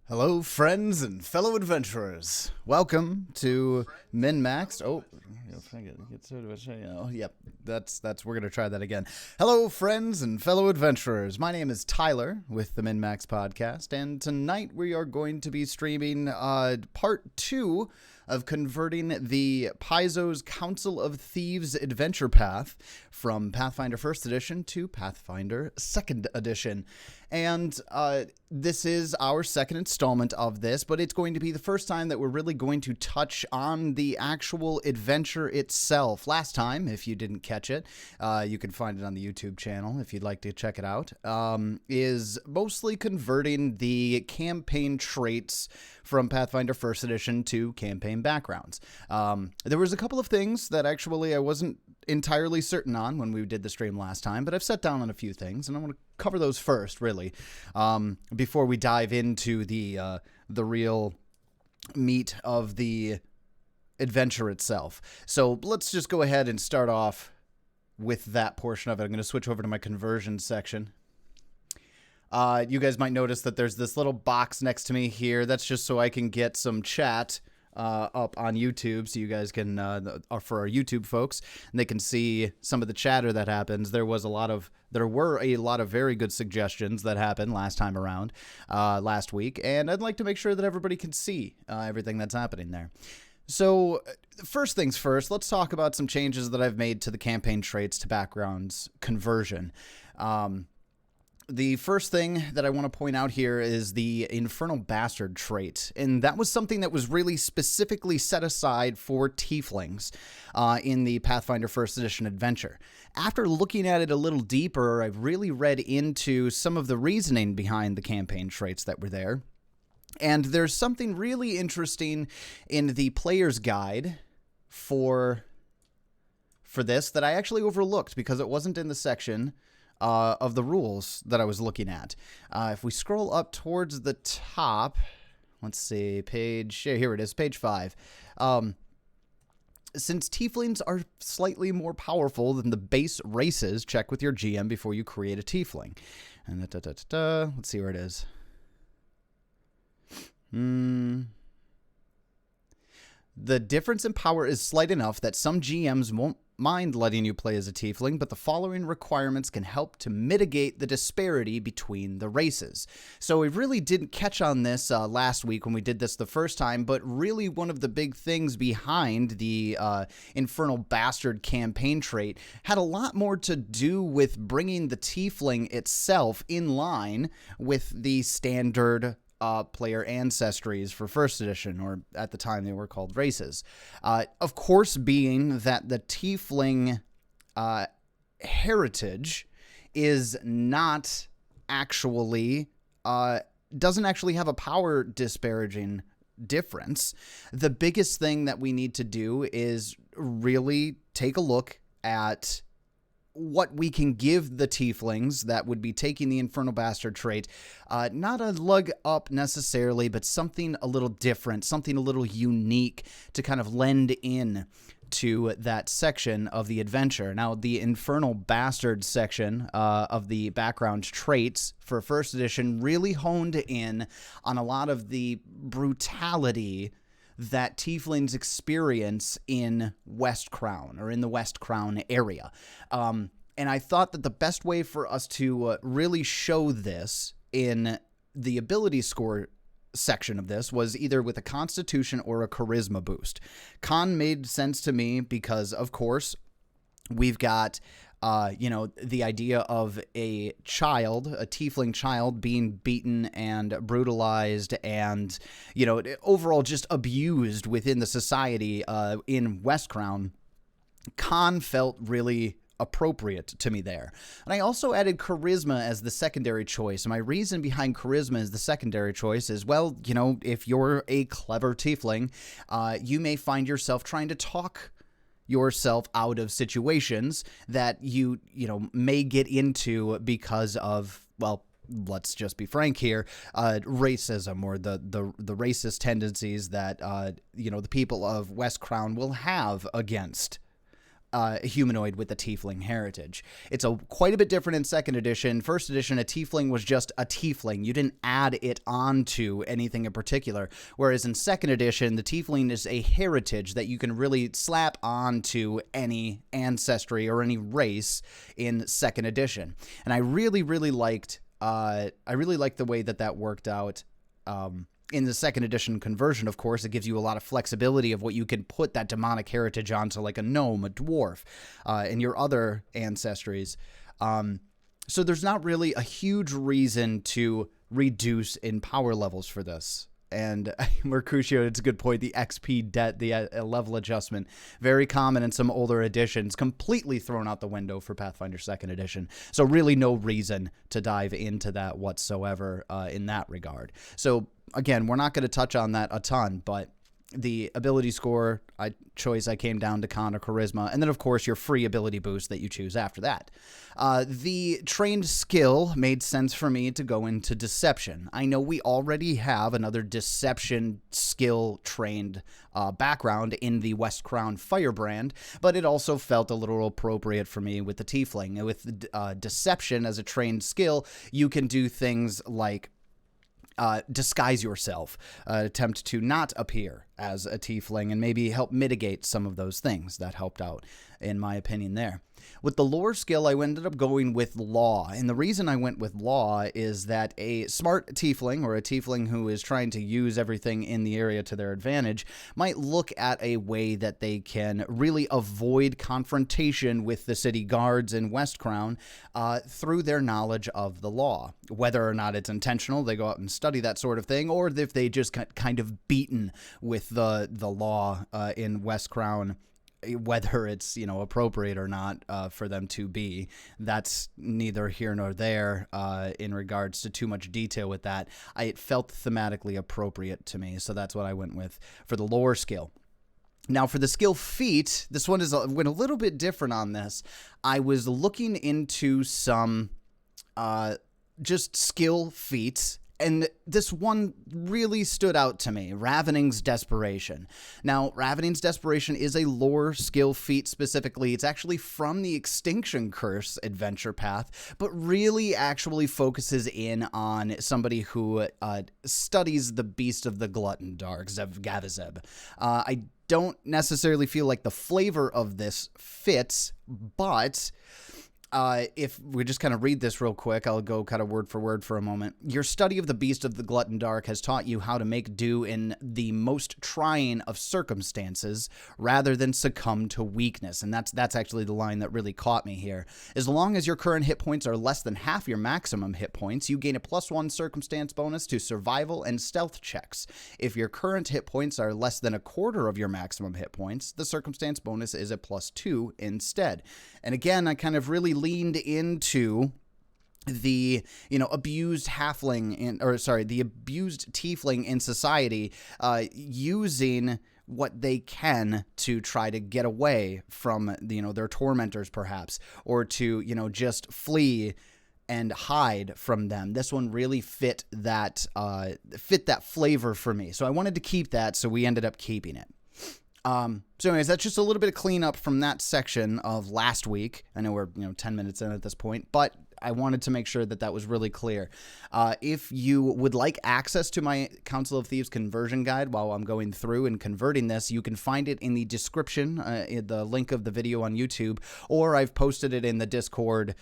Hello, friends and fellow adventurers. Welcome to MNmaxed. Yep, we're gonna try that again. Hello, friends and fellow adventurers. My name is Tyler with the MNmaxed podcast, and tonight we are going to be streaming part 2 of converting the Paizo's Council of Thieves adventure path from Pathfinder 1st Edition to Pathfinder 2nd Edition. And this is our second installment of this, but it's going to be the first time that we're really going to touch on the actual adventure itself. Last time, if you didn't catch it, you can find it on the YouTube channel if you'd like to check it out, is mostly converting the campaign traits from Pathfinder 1st Edition to campaign backgrounds. There was a couple of things that actually I wasn't entirely certain on when we did the stream last time, but I've set down on a few things, and I want to cover those first, really, before we dive into the real meat of the adventure itself. So let's just go ahead and start off with that portion of it. I'm going to switch over to my conversion section. You guys might notice that there's this little box next to me here. That's just so I can get some chat up on YouTube, so you guys can, for our YouTube folks, and they can see some of the chatter that happens. There were a lot of very good suggestions that happened last time around, last week, and I'd like to make sure that everybody can see everything that's happening there. So, first things first, let's talk about some changes that I've made to the campaign traits to backgrounds conversion. The first thing that I want to point out here is the Infernal Bastard trait, and that was something that was really specifically set aside for tieflings in the Pathfinder 1st Edition adventure. After looking at it a little deeper, I've really read into some of the reasoning behind the campaign traits that were there, and there's something really interesting in the player's guide for this that I actually overlooked because it wasn't in the section of the rules that I was looking at. If we scroll up towards the top, let's see, here it is, page 5. Since tieflings are slightly more powerful than the base races, check with your GM before you create a tiefling. And let's see where it is. The difference in power is slight enough that some GMs won't mind letting you play as a tiefling, but the following requirements can help to mitigate the disparity between the races. So we really didn't catch on this last week when we did this the first time, but really one of the big things behind the Infernal Bastard campaign trait had a lot more to do with bringing the tiefling itself in line with the standard player ancestries for 1st Edition, or at the time they were called races. Of course, being that the tiefling heritage is not actually, doesn't actually have a power disparaging difference, the biggest thing that we need to do is really take a look at what we can give the tieflings that would be taking the Infernal Bastard trait, not a lug up necessarily, but something a little different, something a little unique to kind of lend in to that section of the adventure. Now, the Infernal Bastard section of the background traits for 1st Edition really honed in on a lot of the brutality that tieflings experience in West Crown, or in the West Crown area. And I thought that the best way for us to really show this in the ability score section of this was either with a Constitution or a Charisma boost. Con made sense to me because, of course, we've got the idea of a tiefling child being beaten and brutalized and, overall just abused within the society in West Crown. Con felt really appropriate to me there. And I also added charisma as the secondary choice. And my reason behind charisma as the secondary choice is, well, if you're a clever tiefling, you may find yourself trying to talk yourself out of situations that you may get into because of, well, let's just be frank here, racism, or the racist tendencies that the people of West Crown will have against humanoid with the tiefling heritage. It's quite a bit different in second edition. First edition, a tiefling was just a tiefling. You didn't add it onto anything in particular. Whereas in second edition, the tiefling is a heritage that you can really slap onto any ancestry or any race in second edition. And I really liked the way that worked out. In the second edition conversion, of course, it gives you a lot of flexibility of what you can put that demonic heritage onto, like a gnome, a dwarf, and your other ancestries. So there's not really a huge reason to reduce in power levels for this. And Mercutio, it's a good point. The XP debt, the level adjustment, very common in some older editions, completely thrown out the window for Pathfinder 2nd edition. So really no reason to dive into that whatsoever in that regard. So again, we're not going to touch on that a ton, but the ability score choice, I came down to con or charisma, and then of course your free ability boost that you choose after that. The trained skill made sense for me to go into deception. I know we already have another deception skill trained background in the West Crown Firebrand, but it also felt a little appropriate for me with the tiefling. With deception as a trained skill, you can do things like disguise yourself, attempt to not appear as a tiefling, and maybe help mitigate some of those things. That helped out, in my opinion, there. With the lore skill, I ended up going with law, and the reason I went with law is that a smart tiefling, or a tiefling who is trying to use everything in the area to their advantage, might look at a way that they can really avoid confrontation with the city guards in West Crown through their knowledge of the law. Whether or not it's intentional, they go out and study that sort of thing, or if they just got kind of beaten with the law in West Crown, whether it's, appropriate or not for them to be. That's neither here nor there in regards to too much detail with that. It felt thematically appropriate to me, so that's what I went with for the lore skill. Now, for the skill feat, this one went a little bit different on this. I was looking into some just skill feats, and this one really stood out to me, Ravening's Desperation. Now, Ravening's Desperation is a lore skill feat specifically. It's actually from the Extinction Curse adventure path, but really actually focuses in on somebody who studies the Beast of the Glutton Dark, Gavizeb. I don't necessarily feel like the flavor of this fits, but if we just kind of read this real quick, I'll go kind of word for word for a moment. Your study of the Beast of the Glutton Dark has taught you how to make do in the most trying of circumstances rather than succumb to weakness. And that's actually the line that really caught me here. As long as your current hit points are less than half your maximum hit points, you gain a +1 circumstance bonus to survival and stealth checks. If your current hit points are less than a quarter of your maximum hit points, the circumstance bonus is a +2 instead. And again, I kind of really leaned into the abused the abused tiefling in society using what they can to try to get away from their tormentors, perhaps, or to just flee and hide from them. This one really fit that flavor for me, so I wanted to keep that, so we ended up keeping it. So anyways, that's just a little bit of cleanup from that section of last week. I know we're 10 minutes in at this point, but I wanted to make sure that was really clear. If you would like access to my Council of Thieves conversion guide while I'm going through and converting this, you can find it in the description, in the link of the video on YouTube, or I've posted it in the Discord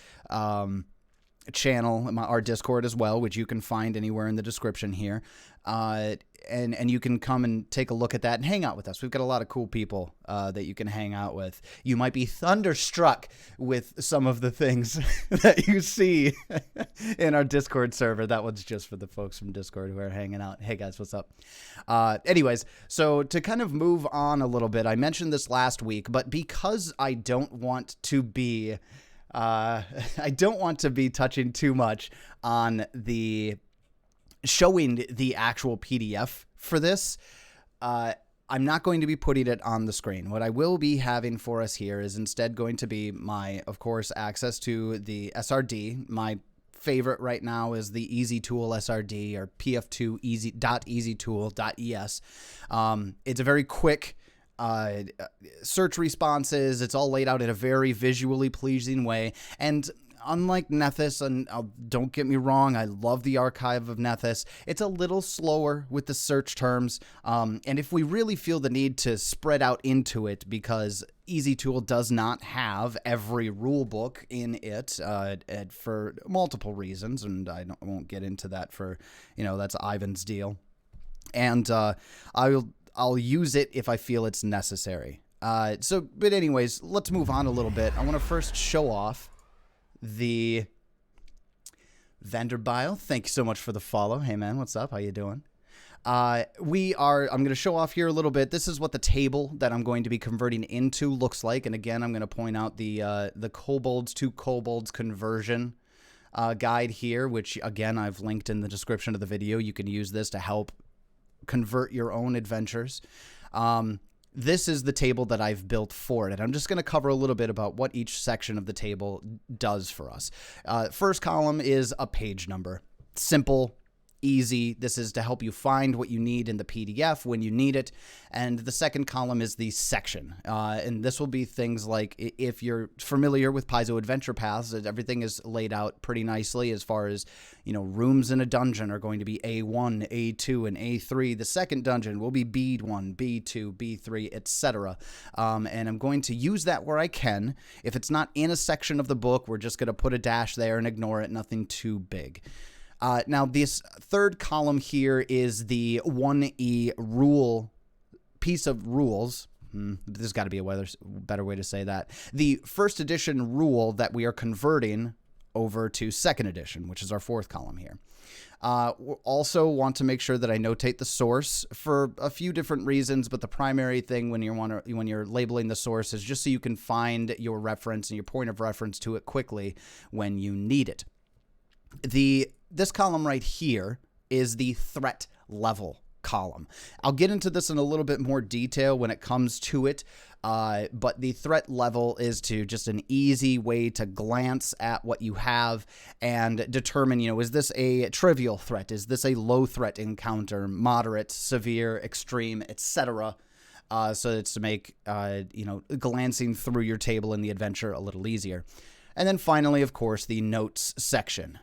channel, our Discord as well, which you can find anywhere in the description here. And you can come and take a look at that and hang out with us. We've got a lot of cool people that you can hang out with. You might be thunderstruck with some of the things that you see in our Discord server. That one's just for the folks from Discord who are hanging out. Hey guys, what's up? Anyways, so to kind of move on a little bit, I mentioned this last week, but because I don't want to be touching too much on the showing the actual PDF for this. I'm not going to be putting it on the screen. What I will be having for us here is instead going to be my, of course, access to the SRD. My favorite right now is the Easy Tool SRD, or pf2 easy.easytool.es. It's a very quick search responses. It's all laid out in a very visually pleasing way. And unlike Nethys, and don't get me wrong, I love the archive of Nethys, it's a little slower with the search terms. And if we really feel the need to spread out into it, because EasyTool does not have every rule book in it for multiple reasons, and I won't get into that for, that's Ivan's deal. And I'll use it if I feel it's necessary. But anyways, let's move on a little bit. I want to first show off the Vanderbile. Thank you so much for the follow. Hey man, what's up? How you doing? I'm going to show off here a little bit. This is what the table that I'm going to be converting into looks like. And again, I'm going to point out the kobolds to kobolds conversion guide here, which again, I've linked in the description of the video. You can use this to help convert your own adventures. This is the table that I've built for it. I'm just going to cover a little bit about what each section of the table does for us. First column is a page number. Simple, easy. This is to help you find what you need in the PDF when you need it. And the second column is the section. And this will be things like, if you're familiar with Paizo adventure paths, everything is laid out pretty nicely as far as, rooms in a dungeon are going to be A1, A2, and A3. The second dungeon will be B1, B2, B3, etc. And I'm going to use that where I can. If it's not in a section of the book, we're just going to put a dash there and ignore it. Nothing too big. Now, this third column here is the 1E rule, piece of rules. There's got to be a better way to say that. The first edition rule that we are converting over to second edition, which is our fourth column here. Also want to make sure that I notate the source for a few different reasons, but the primary thing when you're labeling the source is just so you can find your reference and your point of reference to it quickly when you need it. This column right here is the threat level column. I'll get into this in a little bit more detail when it comes to it, but the threat level is just an easy way to glance at what you have and determine, is this a trivial threat? Is this a low threat encounter, moderate, severe, extreme, etc.? So it's to make, glancing through your table in the adventure a little easier. And then finally, of course, the notes section.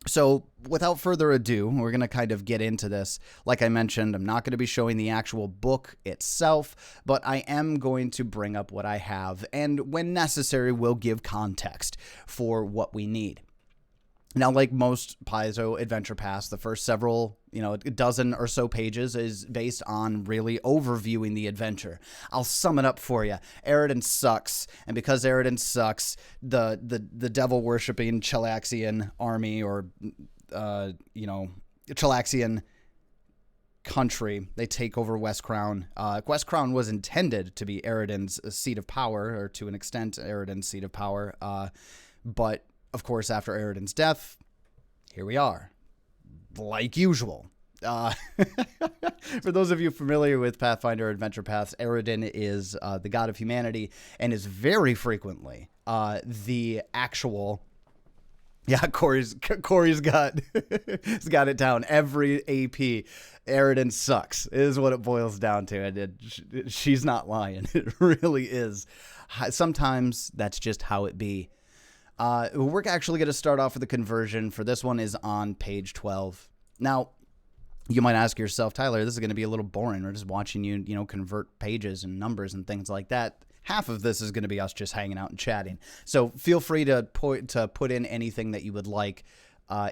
So without further ado, we're going to kind of get into this. Like I mentioned, I'm not going to be showing the actual book itself, but I am going to bring up what I have, and when necessary, we'll give context for what we need. Now, like most Paizo adventure paths, the first several, a dozen or so pages is based on really overviewing the adventure. I'll sum it up for you. Eridan sucks, and because Eridan sucks, the devil-worshipping Chelaxian army, or, Chelaxian country, they take over West Crown. West Crown was intended to be Eridan's seat of power, or to an extent, Eridan's seat of power, but of course, after Eridan's death, here we are, like usual. For those of you familiar with Pathfinder Adventure Paths, Eridan is the god of humanity and is very frequently the actual... Yeah, Corey's got he's got it down. Every AP, Eridan sucks is what it boils down to, and she's not lying. It really is. Sometimes that's just how it be. We're actually going to start off with the conversion. For this one is on page 12. Now, you might ask yourself, Tyler, this is going to be a little boring. We're just watching you, convert pages and numbers and things like that. Half of this is going to be us just hanging out and chatting. So feel free to put in anything that you would like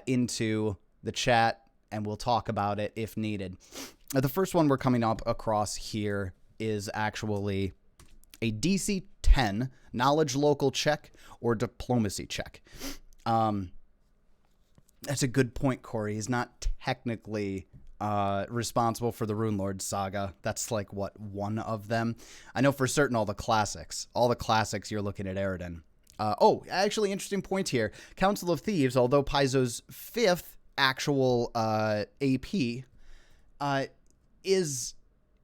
into the chat, and we'll talk about it if needed. The first one we're coming up across here is actually a DC 10 knowledge local check or diplomacy check. That's a good point, Corey. He's not technically responsible for the Runelord saga. That's like, what, one of them? I know for certain all the classics. You're looking at Eridan. Actually, interesting point here. Council of Thieves, although Paizo's fifth actual AP, is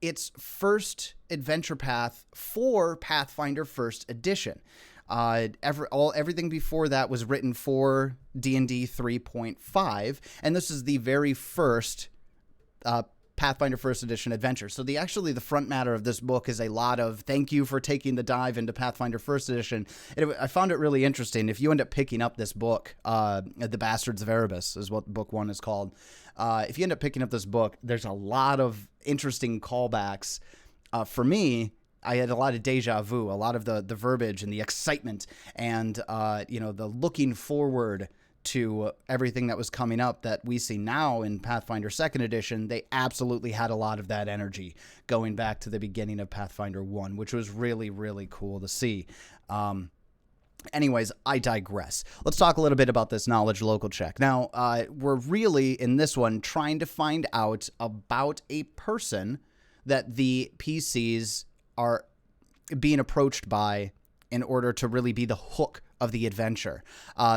its first adventure path for Pathfinder First Edition. Everything before that was written for D&D 3.5, and this is the very first Pathfinder First Edition adventure. So actually the front matter of this book is a lot of thank you for taking the dive into Pathfinder First Edition. I found it really interesting. If you end up picking up this book, The Bastards of Erebus is what book 1 is called. If you end up picking up this book, there's a lot of interesting callbacks. For me, I had a lot of deja vu, a lot of the verbiage and the excitement and, the looking forward to everything that was coming up that we see now in Pathfinder 2nd Edition. They absolutely had a lot of that energy going back to the beginning of Pathfinder 1, which was really, really cool to see. Anyways, I digress. Let's talk a little bit about this knowledge local check. Now, we're really, in this one, trying to find out about a person that the PCs are being approached by in order to really be the hook of the adventure.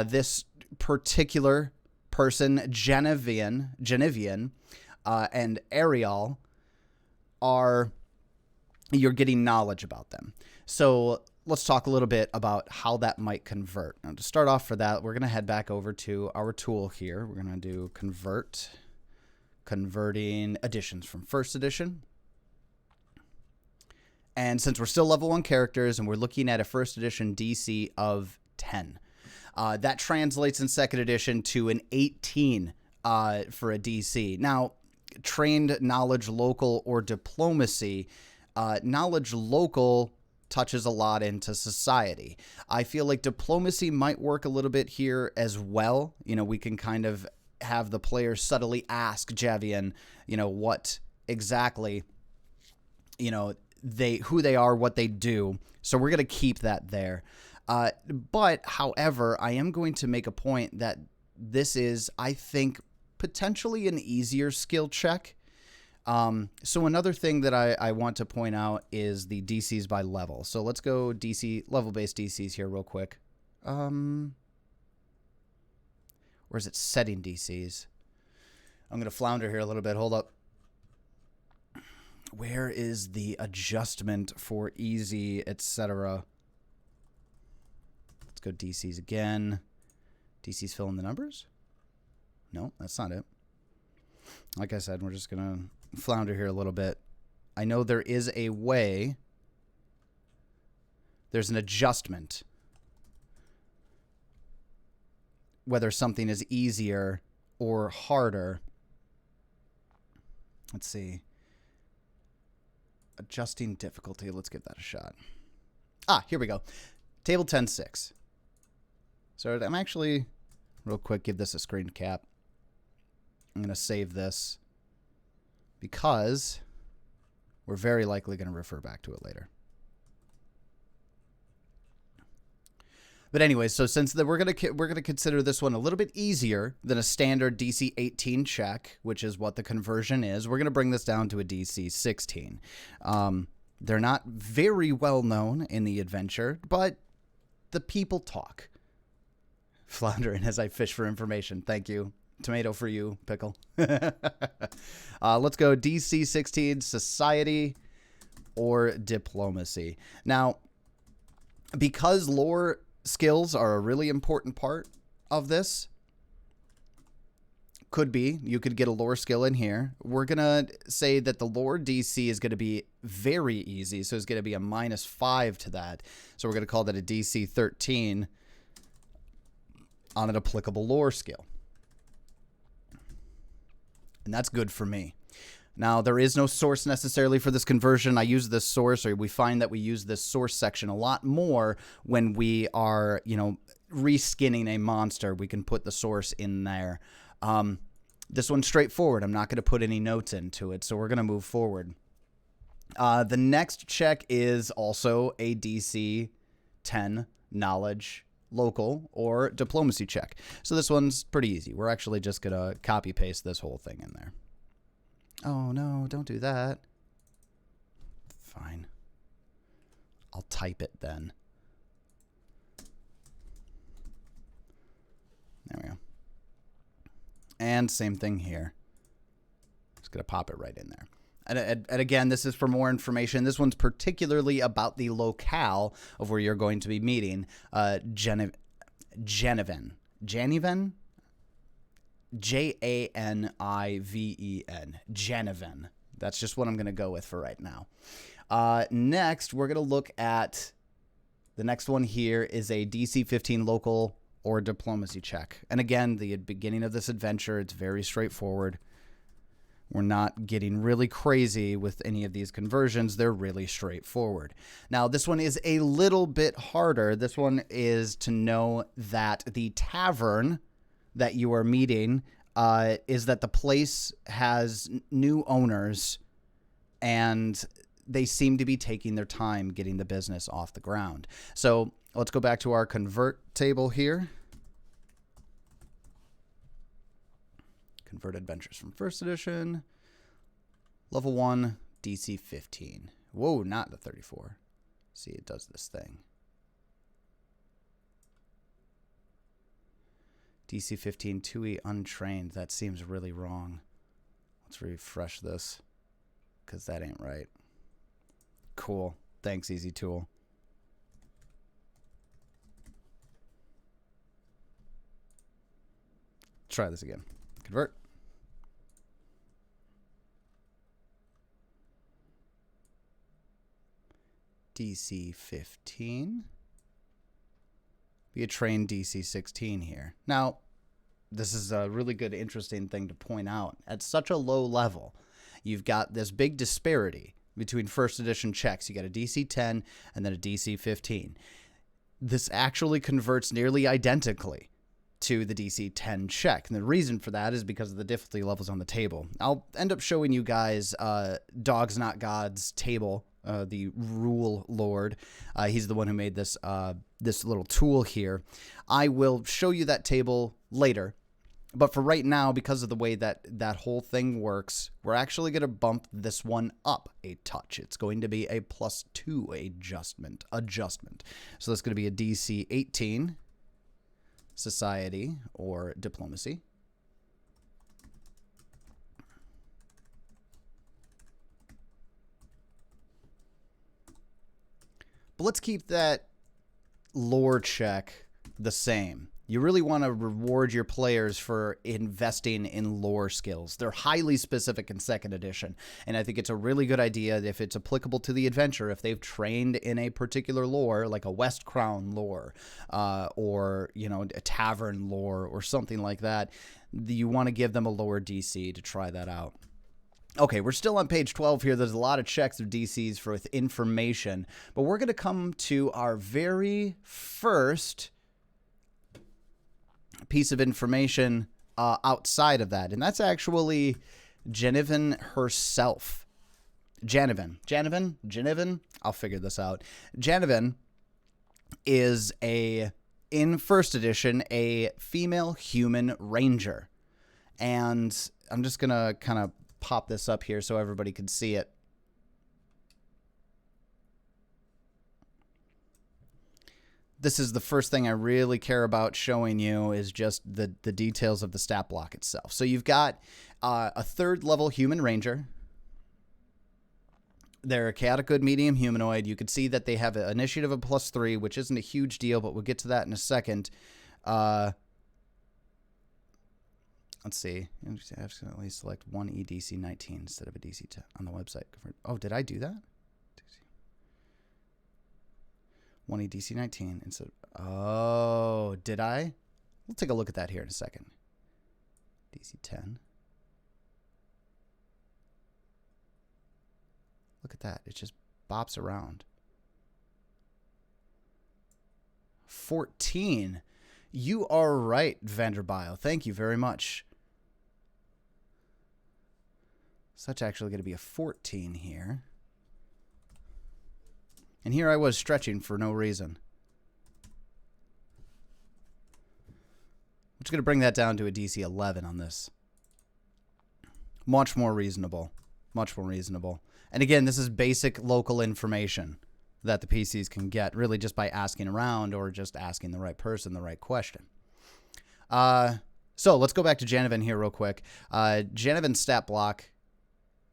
This particular person, Genevian, and Ariel you're getting knowledge about them. So let's talk a little bit about how that might convert. Now, to start off for that, we're going to head back over to our tool here. We're going to do converting editions from first edition. And since we're still level 1 characters and we're looking at a first edition DC of 10, that translates in second edition to an 18 for a DC. Now, trained knowledge local or diplomacy, knowledge local touches a lot into society. I feel like diplomacy might work a little bit here as well. We can kind of have the player subtly ask Javian, what exactly, who they are, what they do. So we're going to keep that there. But, however, I am going to make a point that this is, I think, potentially an easier skill check. So another thing that I want to point out is the DCs by level. So let's go level-based DCs here real quick. Or is it setting DCs? I'm going to flounder here a little bit. Hold up. Where is the adjustment for easy, etc.? Let's go DCs again. DCs fill in the numbers? No, that's not it. Like I said, we're just going to flounder here a little bit. I know there is a way. There's an adjustment. Whether something is easier or harder. Let's see. Adjusting difficulty. Let's give that a shot. Here we go. Table 10.6. So I'm actually, real quick, give this a screen cap. I'm going to save this because we're very likely going to refer back to it later. But anyways, so since we're gonna consider this one a little bit easier than a standard DC 18 check, which is what the conversion is, we're gonna bring this down to a DC 16. They're not very well known in the adventure, but the people talk. Floundering as I fish for information. Thank you. Tomato for you, pickle. Let's go DC 16, society or diplomacy. Now, because lore skills are a really important part of this, you could get a lore skill in here. We're going to say that the lore DC is going to be very easy, so it's going to be a -5 to that. So we're going to call that a DC 13 on an applicable lore skill. And that's good for me. Now, there is no source necessarily for this conversion. I use this source, or we find that we use this source section a lot more when we are, reskinning a monster. We can put the source in there. This one's straightforward. I'm not going to put any notes into it, so we're going to move forward. The next check is also a DC 10 knowledge local or diplomacy check. So this one's pretty easy. We're actually just going to copy paste this whole thing in there. Oh, no, don't do that. Fine. I'll type it then. There we go. And same thing here. Just going to pop it right in there. And again, this is for more information. This one's particularly about the locale of where you're going to be meeting. Genevan. Janiven. Janiven. That's just what I'm going to go with for right now. Next, we're going to look at the next one here is a DC 15 local or diplomacy check. And again, the beginning of this adventure, it's very straightforward. We're not getting really crazy with any of these conversions. They're really straightforward. Now, this one is a little bit harder. This one is to know that the tavern that you are meeting is that the place has new owners and they seem to be taking their time getting the business off the ground. So let's go back to our convert table here. Convert adventures from first edition. Level 1, DC 15. Whoa, not the 34. See, it does this thing. DC 15, 2E untrained. That seems really wrong. Let's refresh this, because that ain't right. Cool. Thanks, Easy Tool. Try this again. Convert. DC 15. Be a trained DC 16 here. Now, this is a really good, interesting thing to point out. At such a low level, you've got this big disparity between first edition checks. You got a DC 10 and then a DC 15. This actually converts nearly identically to the DC 10 check. And the reason for that is because of the difficulty levels on the table. I'll end up showing you guys Dogs Not Gods table, the Rule Lord. He's the one who made this this little tool here. I will show you that table later. But for right now, because of the way that that whole thing works, we're actually going to bump this one up a touch. It's going to be a +2 adjustment. So that's going to be a DC 18. Society or diplomacy. But let's keep that lore check the same. You really want to reward your players for investing in lore skills. They're highly specific in second edition, and I think it's a really good idea if it's applicable to the adventure, if they've trained in a particular lore, like a West Crown lore, or, you know, a tavern lore or something like that, you want to give them a lower DC to try that out. Okay, we're still on page 12 here. There's a lot of checks of DCs for with information, but we're going to come to our very first piece of information outside of that, and that's actually Janiven herself. Janiven. I'll figure this out. Janiven is in first edition a female human ranger, and I'm just gonna kind of pop this up here so everybody can see it. This is the first thing I really care about showing you is just the details of the stat block itself. So you've got a 3rd level human ranger. They're a chaotic good medium humanoid. You can see that they have an initiative of +3, which isn't a huge deal, but we'll get to that in a second. Let's see. Absolutely select one EDC 19 instead of a DC 10 on the website. Oh, did I do that? One EDC 19 instead. Oh, did I? We'll take a look at that here in a second. DC 10. Look at that. It just bops around. 14. You are right, Vanderbile. Thank you very much. So that's actually going to be a 14 here. And here I was stretching for no reason. I'm just going to bring that down to a DC 11 on this. Much more reasonable. Much more reasonable. And again, this is basic local information that the PCs can get, really just by asking around or just asking the right person the right question. So let's go back to Janiven here real quick. Janiven's stat block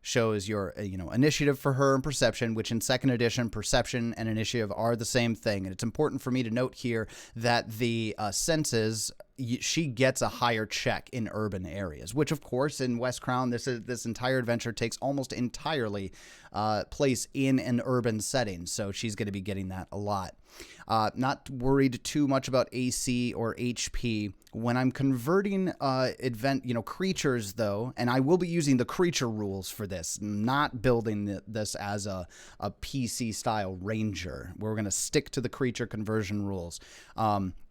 shows your initiative for her and perception, which in second edition, perception and initiative are the same thing. And it's important for me to note here that the senses she gets a higher check in urban areas, which of course in West Crown, this entire adventure takes almost entirely place in an urban setting. So she's going to be getting that a lot. Not worried too much about AC or HP. When I'm converting creatures though, and I will be using the creature rules for this, not building this as a PC style ranger. We're going to stick to the creature conversion rules.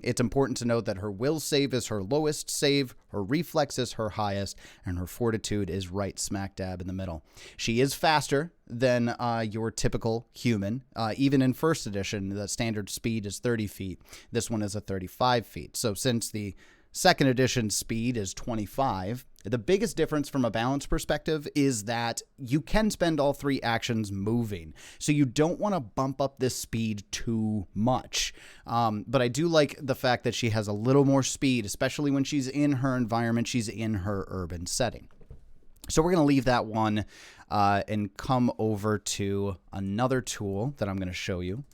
It's important to note that her will save is her lowest save, her reflex is her highest, and her fortitude is right smack dab in the middle. She is faster than your typical human. Even in first edition, the standard speed is 30 feet. This one is a 35 feet. So since the second edition speed is 25, the biggest difference from a balance perspective is that you can spend all 3 actions moving. So you don't want to bump up this speed too much. But I do like the fact that she has a little more speed, especially when she's in her environment, she's in her urban setting. So we're going to leave that one and come over to another tool that I'm going to show you.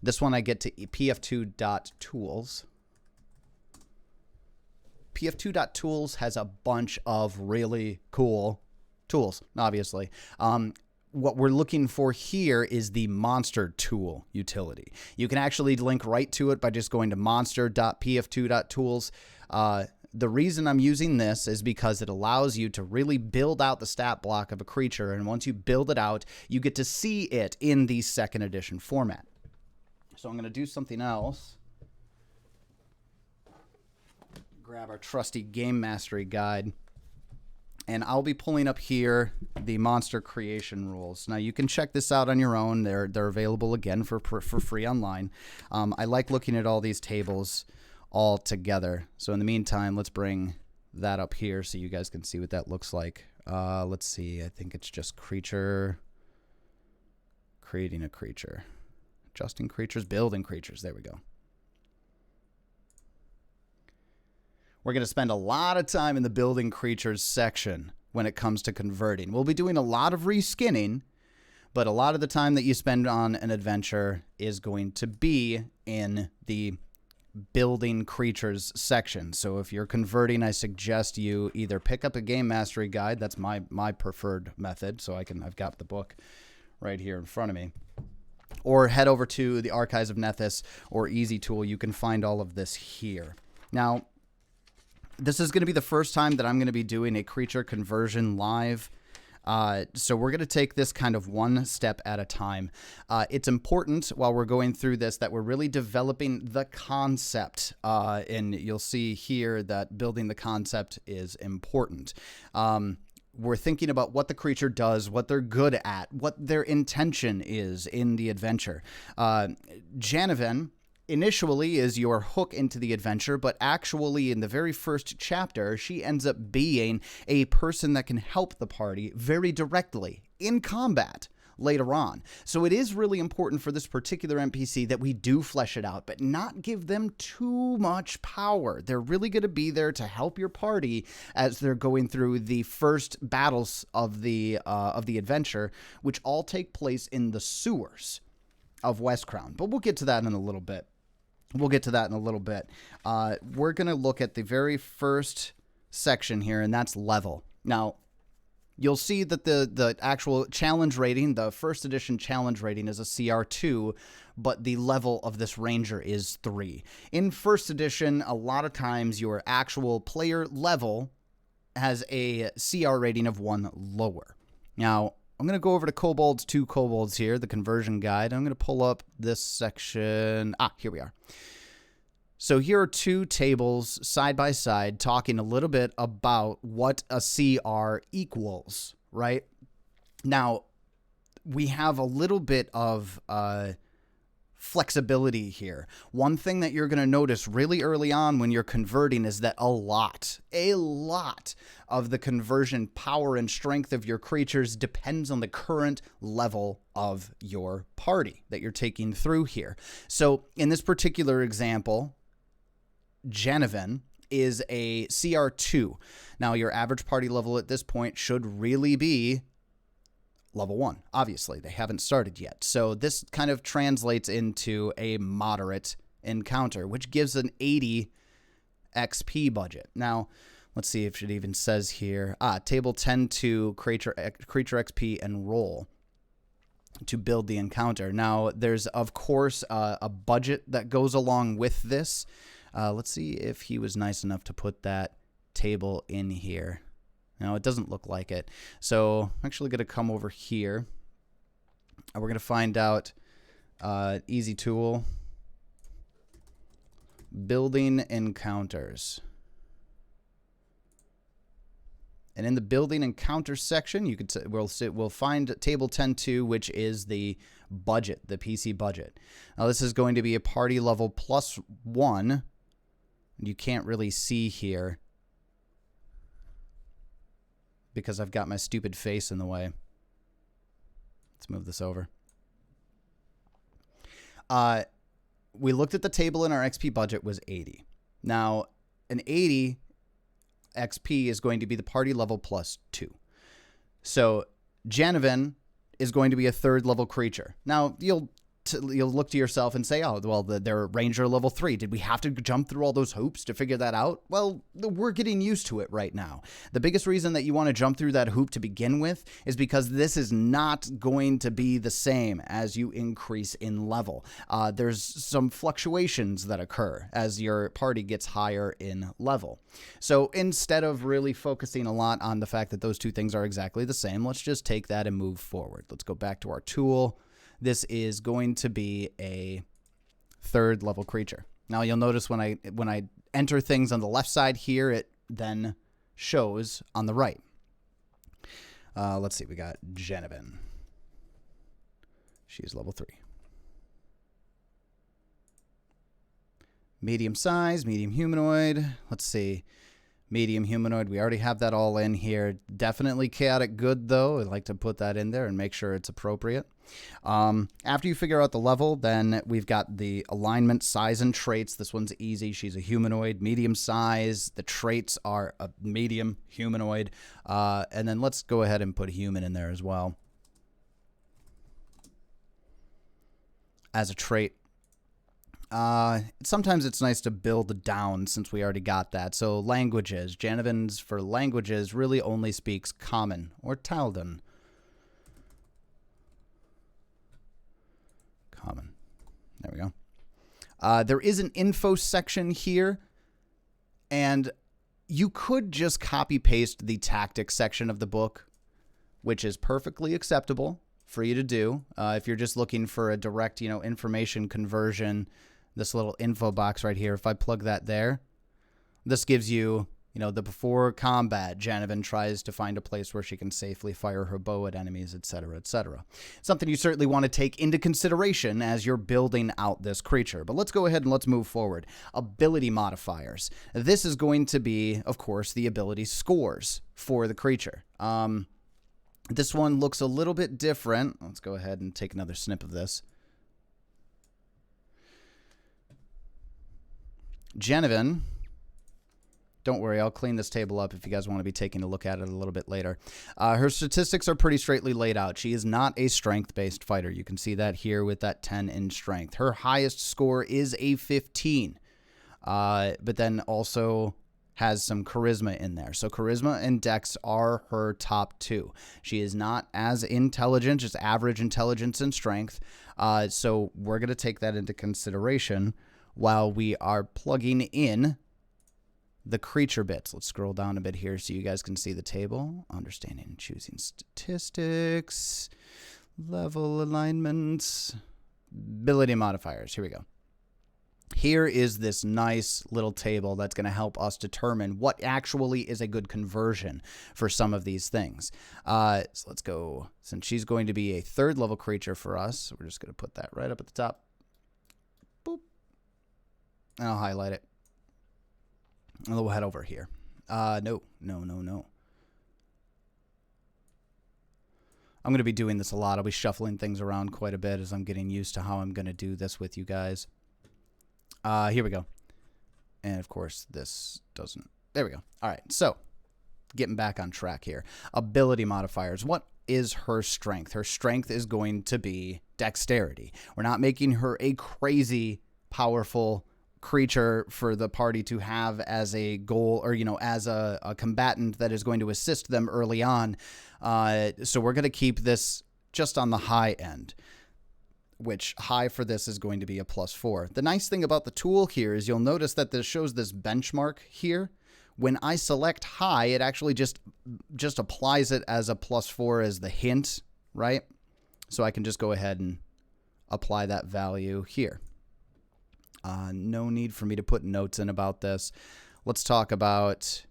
This one I get to pf2.tools. pf2.tools has a bunch of really cool tools, obviously. What we're looking for here is the monster tool utility. You can actually link right to it by just going to monster.pf2.tools. The reason I'm using this is because it allows you to really build out the stat block of a creature, and once you build it out, you get to see it in the second edition format. So I'm going to do something else. Grab our trusty game mastery guide, and I'll be pulling up here the monster creation rules. Now you can check this out on your own. They're available again for free online. I like looking at all these tables all together. So in the meantime, let's bring that up here so you guys can see what that looks like. Let's see. I think it's just creature, creating a creature, adjusting creatures, building creatures. There we go. We're going to spend a lot of time in the building creatures section when it comes to converting. We'll be doing a lot of reskinning, but a lot of the time that you spend on an adventure is going to be in the building creatures section. So if you're converting, I suggest you either pick up a game mastery guide. That's my preferred method. So I've got the book right here in front of me, or head over to the Archives of Nethys or Easy Tool. You can find all of this here. Now, this is going to be the first time that I'm going to be doing a creature conversion live. So we're going to take this kind of one step at a time. It's important while we're going through this that we're really developing the concept. And you'll see here that building the concept is important. We're thinking about what the creature does, what they're good at, what their intention is in the adventure. Janaven initially is your hook into the adventure, but actually in the very first chapter, she ends up being a person that can help the party very directly in combat later on. So it is really important for this particular NPC that we do flesh it out, but not give them too much power. They're really going to be there to help your party as they're going through the first battles of the adventure, which all take place in the sewers of West Crown. But we'll get to that in a little bit. We're going to look at the very first section here, and that's level. Now, you'll see that the actual challenge rating, the first edition challenge rating, is a CR2, but the level of this ranger is 3. In first edition, a lot of times your actual player level has a CR rating of 1 lower. Now, I'm going to go over to Kobolds 2 Kobolds here, the conversion guide. I'm going to pull up this section. Here we are. So here are 2 tables side by side talking a little bit about what a CR equals, right? Now, we have a little bit of flexibility here. One thing that you're going to notice really early on when you're converting is that a lot of the conversion power and strength of your creatures depends on the current level of your party that you're taking through here. So in this particular example, Janaven is a CR2. Now, your average party level at this point should really be level 1. Obviously, they haven't started yet. So this kind of translates into a moderate encounter, which gives an 80 XP budget. Now, let's see if it even says here. Table 10-2, creature XP and roll to build the encounter. Now, there's, of course, a budget that goes along with this. Let's see if he was nice enough to put that table in here. No, it doesn't look like it. So I'm actually going to come over here. We're going to find out easy tool. Building encounters. And in the building encounter section, you could we'll find table 10-2, which is the budget, the PC budget. Now this is going to be a party level +1. You can't really see here because I've got my stupid face in the way. Let's move this over. We looked at the table and our XP budget was 80. Now, an 80 XP is going to be the party level +2. So, Janavan is going to be a 3rd level creature. Now, you'll look to yourself and say, oh, well, they're ranger level 3. Did we have to jump through all those hoops to figure that out? Well, we're getting used to it right now. The biggest reason that you want to jump through that hoop to begin with is because this is not going to be the same as you increase in level. There's some fluctuations that occur as your party gets higher in level. So instead of really focusing a lot on the fact that those two things are exactly the same, let's just take that and move forward. Let's go back to our tool. This is going to be a 3rd level creature. Now you'll notice when I enter things on the left side here, it then shows on the right. Let's see, we got Janavan. She's level 3. Medium size, medium humanoid. Let's see. Medium humanoid, we already have that all in here. Definitely chaotic good, though. I'd like to put that in there and make sure it's appropriate. After you figure out the level, then we've got the alignment, size, and traits. This one's easy. She's a humanoid, medium size. The traits are a medium humanoid. And then let's go ahead and put human in there as well as a trait. Sometimes it's nice to build down since we already got that. So languages. Janavan's for languages really only speaks Common or Taldan. Common. There we go. There is an info section here, and you could just copy paste the tactics section of the book, which is perfectly acceptable for you to do. If you're just looking for a direct, information conversion, this little info box right here, if I plug that there, this gives you, the before combat, Janavan tries to find a place where she can safely fire her bow at enemies, etc., etc. Something you certainly want to take into consideration as you're building out this creature. But let's go ahead and let's move forward. Ability modifiers. This is going to be, of course, the ability scores for the creature. This one looks a little bit different. Let's go ahead and take another snip of this. Janavan, don't worry, I'll clean this table up if you guys want to be taking a look at it a little bit later. Her statistics are pretty straightly laid out. She is not a strength-based fighter. You can see that here with that 10 in strength. Her highest score is a 15, but then also has some charisma in there. So charisma and dex are her top 2. She is not as intelligent, just average intelligence and strength. So we're going to take that into consideration while we are plugging in the creature bits. Let's scroll down a bit here so you guys can see the table. Understanding and choosing statistics, level alignments, ability modifiers. Here we go. Here is this nice little table that's going to help us determine what actually is a good conversion for some of these things. So let's go. Since she's going to be a 3rd level creature for us, we're just going to put that right up at the top. Boop. And I'll highlight it. And we'll head over here. No. I'm going to be doing this a lot. I'll be shuffling things around quite a bit as I'm getting used to how I'm going to do this with you guys. Here we go. And, of course, this doesn't. There we go. All right. So, getting back on track here. Ability modifiers. What is her strength? Her strength is going to be dexterity. We're not making her a crazy, powerful creature for the party to have as a goal, or, you know, as a combatant that is going to assist them early on. So we're going to keep this just on the high end, which high for this is going to be a +4. The nice thing about the tool here is you'll notice that this shows this benchmark here. When I select high, it actually just applies it as a +4 as the hint, right? So I can just go ahead and apply that value here. No need for me to put notes in about this. Let's talk about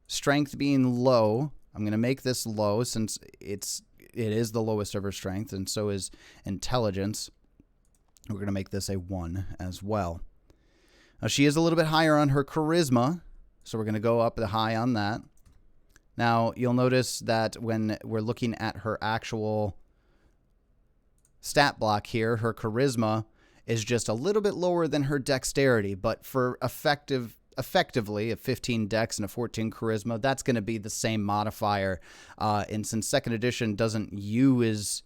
strength being low. I'm going to make this low since it is the lowest of her strength, and so is intelligence. We're going to make this a 1 as well. Now, she is a little bit higher on her charisma, so we're going to go up the high on that. Now, you'll notice that when we're looking at her actual stat block here, her charisma is just a little bit lower than her dexterity, but for effectively a 15 dex and a 14 charisma, that's going to be the same modifier. And since 2nd edition doesn't use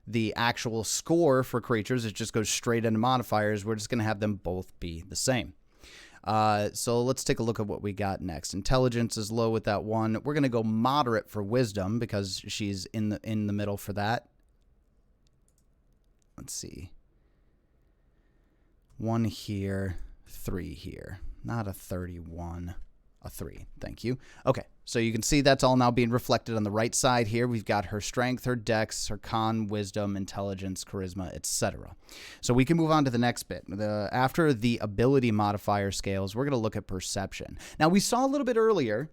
the actual score for creatures, it just goes straight into modifiers, we're just going to have them both be the same. So let's take a look at what we got next. Intelligence is low with that 1. We're going to go moderate for wisdom because she's in the middle for that. Let's see. 1 here, 3 here. Not a 31, a 3. Thank you. Okay, so you can see that's all now being reflected on the right side here. We've got her strength, her dex, her con, wisdom, intelligence, charisma, etc. So we can move on to the next bit. After the ability modifier scales, we're going to look at perception. Now, we saw a little bit earlier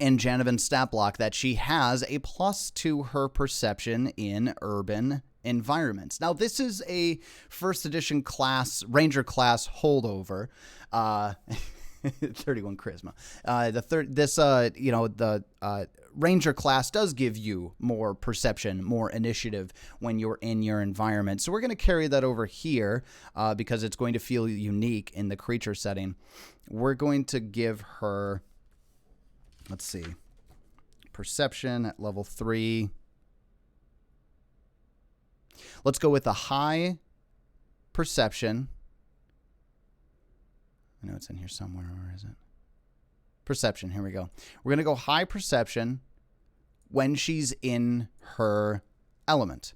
in Janovin's stat block that she has a plus to her perception in urban environments. Now, this is a 1st edition class, ranger class holdover. 31 charisma. The ranger class does give you more perception, more initiative when you're in your environment. So we're going to carry that over here because it's going to feel unique in the creature setting. We're going to give her, let's see, perception at level 3. Let's go with a high perception. I know it's in here somewhere. Where is it? Perception. Here we go. We're going to go high perception when she's in her element.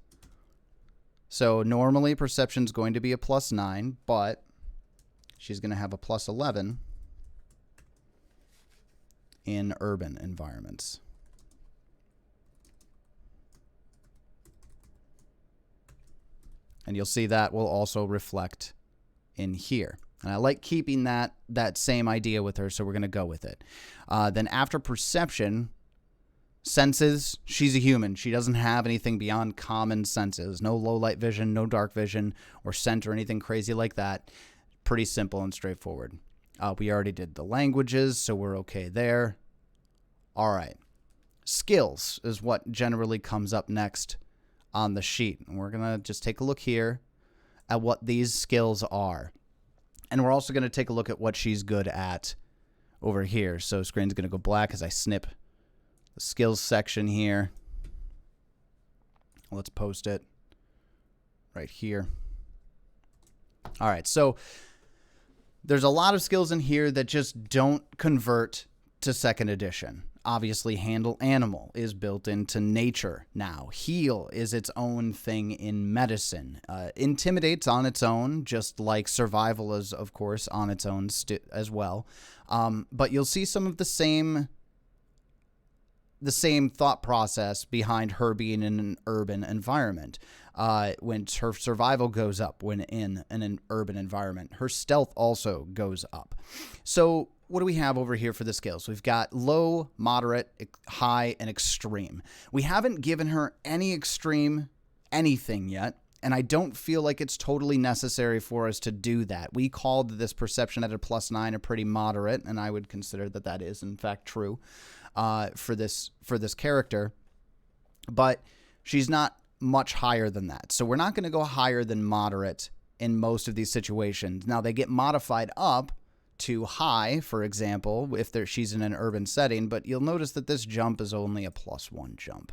So normally perception's going to be a +9, but she's going to have a +11 in urban environments. And you'll see that will also reflect in here. And I like keeping that same idea with her, so we're going to go with it. Then after perception, senses, she's a human. She doesn't have anything beyond common senses. No low light vision, no dark vision, or scent or anything crazy like that. Pretty simple and straightforward. We already did the languages, so we're okay there. All right. Skills is what generally comes up next on the sheet. And we're going to just take a look here at what these skills are. And we're also going to take a look at what she's good at over here. So screen's going to go black as I snip the skills section here. Let's post it right here. All right, so there's a lot of skills in here that just don't convert to 2nd edition. Obviously, handle animal is built into nature now. Heal is its own thing in medicine. Intimidate's on its own, just like survival is, of course, on its own as well. But you'll see some of the same thought process behind her being in an urban environment. When her survival goes up when in an urban environment, her stealth also goes up. So what do we have over here for the skills? We've got low, moderate, high, and extreme. We haven't given her any extreme anything yet, and I don't feel like it's totally necessary for us to do that. We called this perception at a +9 a pretty moderate, and I would consider that that is, in fact, true for this character. But she's not much higher than that. So we're not going to go higher than moderate in most of these situations. Now, they get modified up to high, for example, if she's in an urban setting, but you'll notice that this jump is only a +1 jump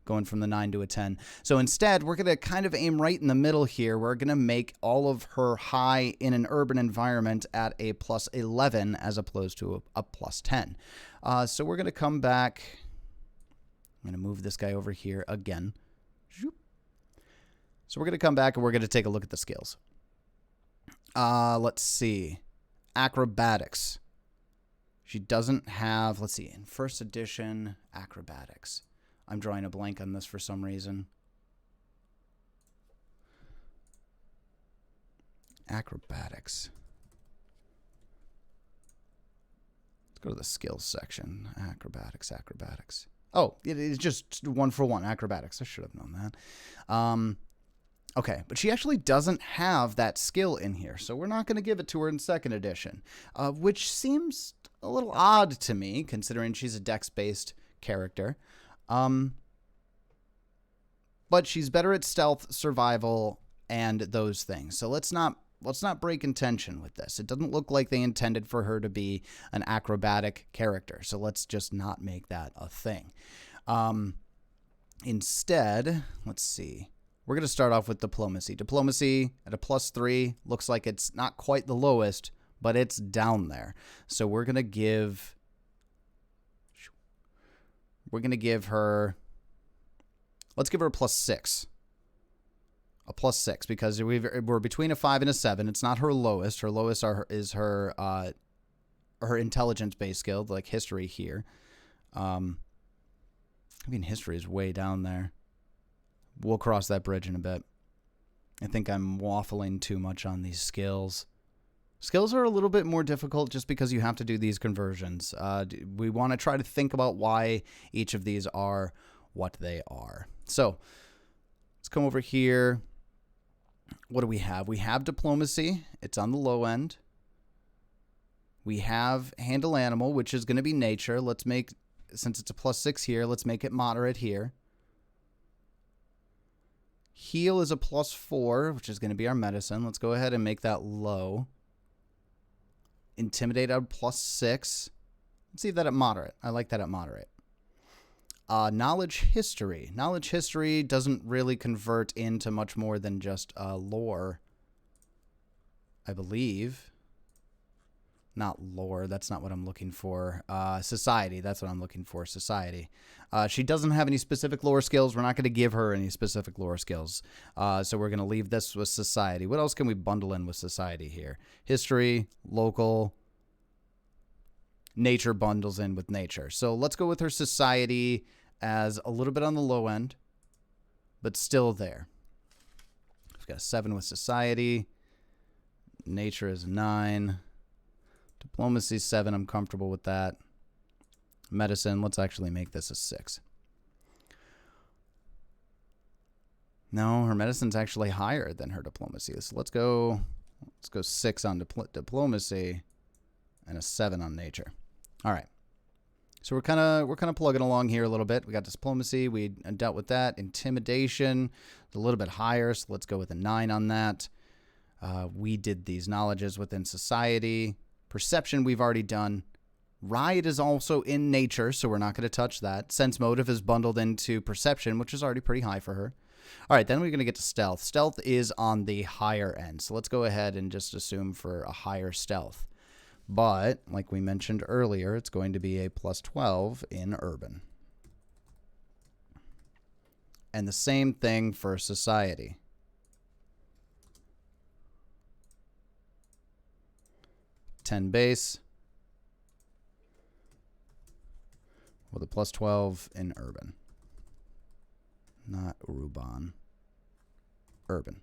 going from the 9 to a 10. So instead, we're going to kind of aim right in the middle here. We're going to make all of her high in an urban environment at a plus 11 as opposed to a plus 10. So we're going to come back. I'm going to move this guy over here again. So we're going to come back and we're going to take a look at the skills. Let's see. Acrobatics. She doesn't have, let's see, in first edition, acrobatics. I'm drawing a blank on this for some reason. Acrobatics. Let's go to the skills section. Acrobatics, acrobatics. Oh, it is just 1-for-1 acrobatics. I should have known that. Okay, but she actually doesn't have that skill in here, so we're not going to give it to her in second edition, which seems a little odd to me, considering she's a dex-based character. But she's better at stealth, survival, and those things. So let's not break intention with this. It doesn't look like they intended for her to be an acrobatic character, so let's just not make that a thing. Instead, let's see. We're going to start off with diplomacy. Diplomacy at a +3 looks like it's not quite the lowest, but it's down there. So we're going to give her, let's give her a +6. A +6 because we're between a 5 and a 7. It's not her lowest. Her lowest is her intelligence-based skill, like history here. I mean, history is way down there. We'll cross that bridge in a bit. I think I'm waffling too much on these skills. Skills are a little bit more difficult just because you have to do these conversions. We want to try to think about why each of these are what they are. So let's come over here. What do we have? We have diplomacy. It's on the low end. We have handle animal, which is going to be nature. Let's make, since it's a +6 here, let's make it moderate here. Heal is a +4, which is going to be our medicine. Let's go ahead and make that low. Intimidate at +6. Let's see that at moderate. I like that at moderate. Knowledge history. Knowledge history doesn't really convert into much more than just lore, I believe. Not lore. That's not what I'm looking for. Society. That's what I'm looking for. Society. She doesn't have any specific lore skills. We're not going to give her any specific lore skills. So we're going to leave this with society. What else can we bundle in with society here? History, local, nature bundles in with nature. So let's go with her society as a little bit on the low end, but still there. We've got a 7 with society. Nature is 9. Diplomacy 7, I'm comfortable with that. Medicine, let's actually make this a 6. No, her medicine's actually higher than her diplomacy. So let's go 6 on diplomacy and a 7 on nature. All right. So we're kind of plugging along here a little bit. We got diplomacy, we dealt with that. Intimidation is a little bit higher, so let's go with a 9 on that. We did these knowledges within society. Perception we've already done. Riot is also in nature, so we're not going to touch that. Sense motive is bundled into perception, which is already pretty high for her. All right, then we're going to get to stealth. Stealth is on the higher end, so let's go ahead and just assume for a higher stealth. But, like we mentioned earlier, it's going to be a +12 in urban. And the same thing for society. +10 base with a +12 in urban. Not Uruban. Urban.